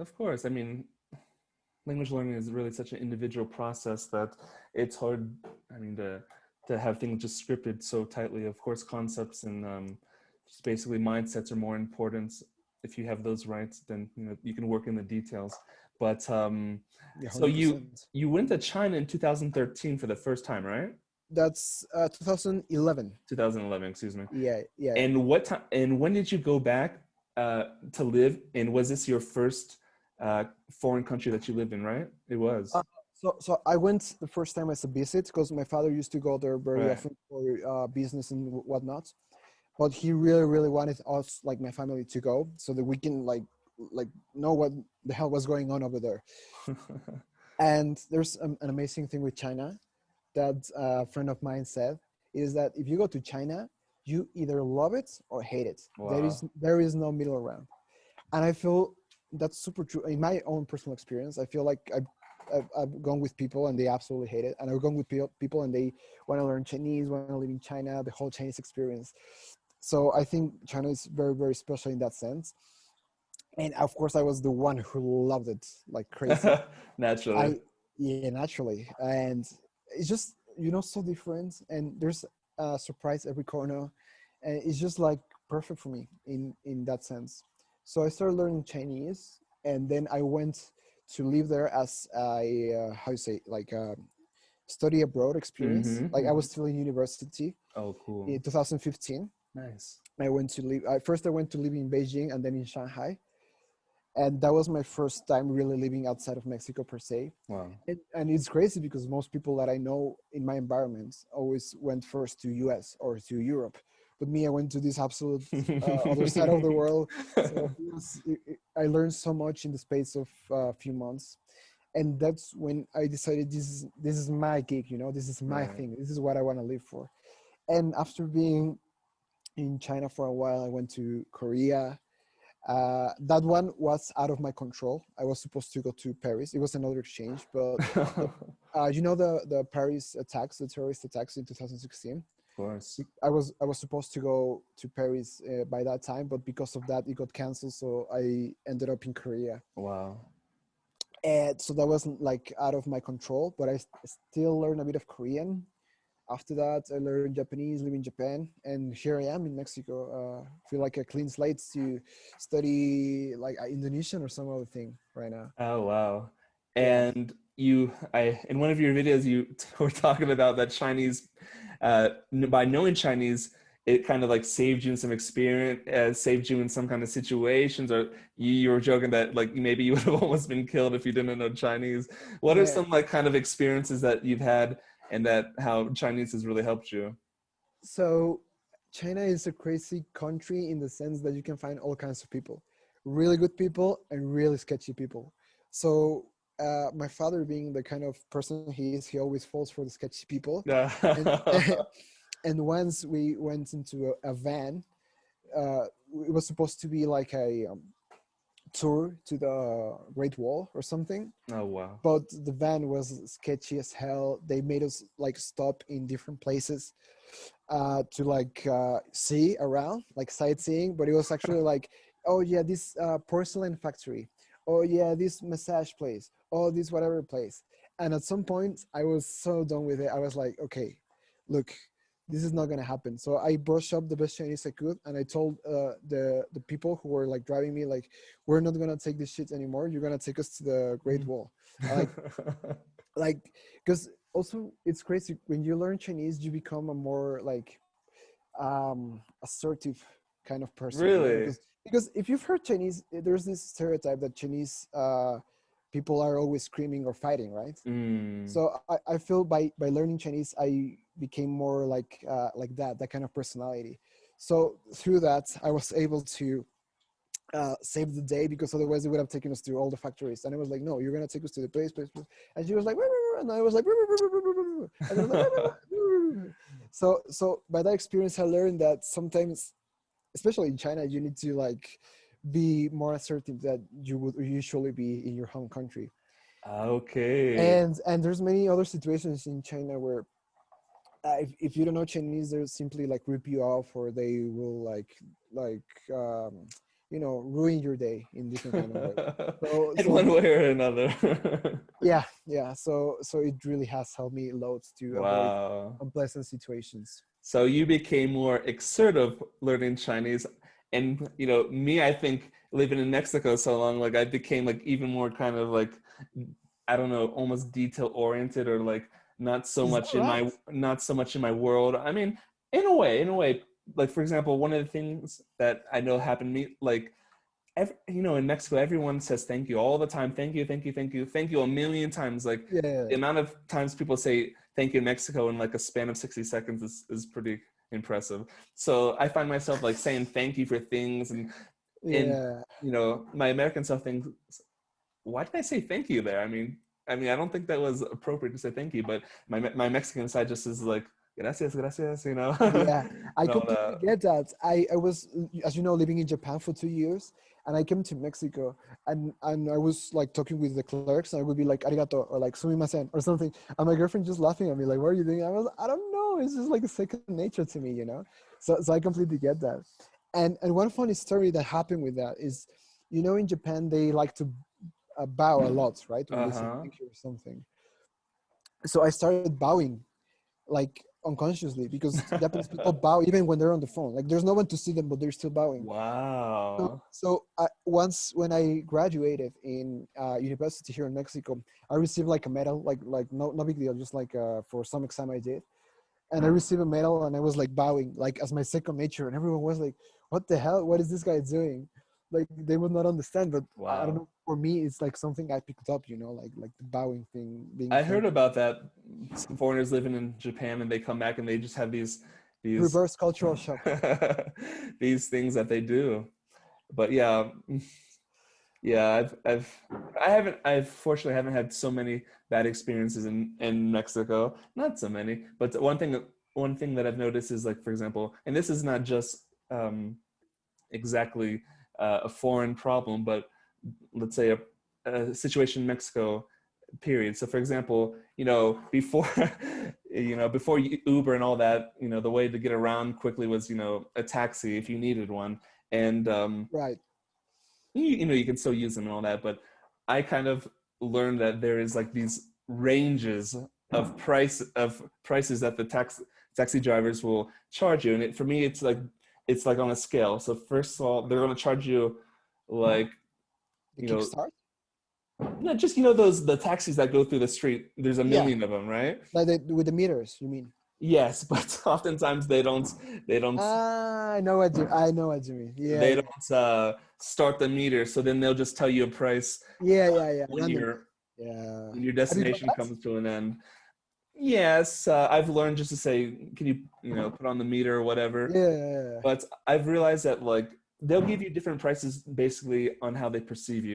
Of course. I mean, language learning is really such an individual process that it's hard, I mean, to have things just scripted so tightly. Of course, concepts and just basically mindsets are more important. If you have those rights, then you can work in the details. But Yeah, so 100%. you went to China in 2013 for the first time, right? That's 2011. 2011, excuse me. Yeah, yeah. And what time? And when did you go back to live? And was this your first foreign country that you lived in? Right? It was. So I went the first time as a visit because my father used to go there very Right. often for business and whatnot. But he really, really wanted us, like my family, to go so that we can like know what the hell was going on over there. And there's an amazing thing with China that a friend of mine said is that if you go to China, you either love it or hate it. Wow. There is no middle ground, and I feel that's super true. In my own personal experience, I feel like I've gone with people and they absolutely hate it, and I've gone with people and they want to learn Chinese, want to live in China, the whole Chinese experience. So I think China is very, very special in that sense. And of course, I was the one who loved it like crazy. Naturally. I Yeah, naturally, and it's just so different, and there's a surprise every corner, and it's just like perfect for me in that sense. So I started learning Chinese, and then I went to live there as a how you say, like a study abroad experience. Like I was Hmm. still in university Oh, in cool. 2015. Nice. I went to live. First, I went to live in Beijing and then in Shanghai, and that was my first time really living outside of Mexico per se. Wow. And it's crazy because most people that I know in my environment always went first to US or to Europe, but me, I went to this absolute other side of the world. So I learned so much in the space of a few months, and that's when I decided this is my gig. This is my Right. thing. This is what I want to live for. And after being in China for a while, I went to Korea. That one was out of my control. I was supposed to go to Paris. It was another exchange, but Of the Paris attacks, the terrorist attacks in 2016. course. I was supposed to go to Paris by that time, but because of that, it got canceled. So I ended up in Korea, Wow. and so that wasn't like out of my control. But I still learned a bit of Korean. After that, I learned Japanese, live in Japan, and here I am in Mexico. Feel like a clean slate to study like Indonesian or some other thing right now. Oh, wow. Yeah, And in one of your videos, you were talking about that Chinese, by knowing Chinese, it kind of like saved you in some experience, saved you in some kind of situations, or you were joking that like maybe you would have almost been killed if you didn't know Chinese. What are yeah. some like kind of experiences that you've had and that how Chinese has really helped you? So China is a crazy country in the sense that you can find all kinds of people, really good people and really sketchy people. So my father, being the kind of person he is, he always falls for the sketchy people, and and once we went into a van, it was supposed to be like a tour to the Great Wall or something, Oh, wow. but the van was sketchy as hell. They made us like stop in different places to like see around, like sightseeing, but it was actually like, oh yeah, this porcelain factory, oh yeah, this massage place, oh this whatever place. And at some point I was so done with it. I was like, okay, look, this is not gonna happen. So I brushed up the best Chinese I could, and I told the people who were like driving me, like, we're not gonna take this shit anymore. You're gonna take us to the Great Wall. I like because also it's crazy when you learn Chinese, you become a more like assertive kind of person, Really? because if you've heard Chinese, there's this stereotype that Chinese people are always screaming or fighting, right? Mm. So I feel by learning Chinese, I became more like that kind of personality. So through that, I was able to save the day, because otherwise they would have taken us to all the factories. And I was like, no, you're gonna take us to the place. And she was like, and I was like, and I was like, so by that experience, I learned that sometimes, especially in China, you need to like be more assertive than you would usually be in your home country. Okay. And there's many other situations in China where if you don't know Chinese, they'll simply like rip you off, or they will like ruin your day in different kind of ways. So In so one way or another. yeah. So it really has helped me loads to avoid Wow. unpleasant situations. So you became more assertive learning Chinese. And me, I think living in Mexico so long, like I became like even more kind of like, I don't know, almost detail oriented, or like Is that right? not so much in my world. I mean, in a way, like for example, one of the things that I know happened to me, like in Mexico, everyone says thank you all the time. Thank you, thank you, thank you, thank you a million times. Like Yeah. the amount of times people say thank you in Mexico in like a span of 60 seconds is pretty impressive. So I find myself like saying thank you for things, and Yeah. my American self thinks, why did I say thank you there? I mean, I don't think that was appropriate to say thank you, but my Mexican side just is like gracias, gracias, Yeah, I and all completely that. get that. I was, as you know, living in Japan for 2 years, and I came to Mexico, and I was like talking with the clerks, and I would be like arigato or like sumimasen or something, and my girlfriend just laughing at me like, "What are you doing?" I don't know. It's just like a second nature to me. So I completely get that. And one funny story that happened with that is, in Japan they like to bow a lot, right? When they say Uh-huh. thank you or something. So I started bowing like unconsciously because Japanese people bow even when they're on the phone. Like there's no one to see them, but they're still bowing. So, Wow. so once when I graduated in university here in Mexico, I received like a medal, like no big deal, just like for some exam I did, and I received a medal, and I was like bowing like as my second nature, and everyone was like, "What the hell? What is this guy doing?" Like they would not understand, but I don't Wow. know. For me, it's like something I picked up, like the bowing thing, being I heard thankful. about that. Some foreigners living in Japan, and they come back and they just have these Reverse cultural shock. these things that they do. But yeah, yeah, I fortunately haven't had so many bad experiences in Mexico. Not so many, but one thing that I've noticed is, like, for example, and this is not just exactly a foreign problem, but let's say a situation in Mexico, period. So for example, before before Uber and all that, the way to get around quickly was a taxi if you needed one. And Right. you can still use them and all that, but I kind of learned that there is like these ranges of prices that the taxi drivers will charge you. And for me, it's like on a scale. So first of all, they're going to charge you like, The you know kickstart. not just those the taxis that go through the street. There's a Yeah, million of them, right? like with the meters. You mean? Yes, but oftentimes they don't I know what you mean. Yeah, they yeah, don't start the meter. So then they'll just tell you a price yeah. when Randomly. your Yeah. when your Have you done destination that? comes to an end. Yes, I've learned just to say, can you put on the meter or whatever. Yeah. But I've realized that, like, they'll give you different prices basically on how they perceive you.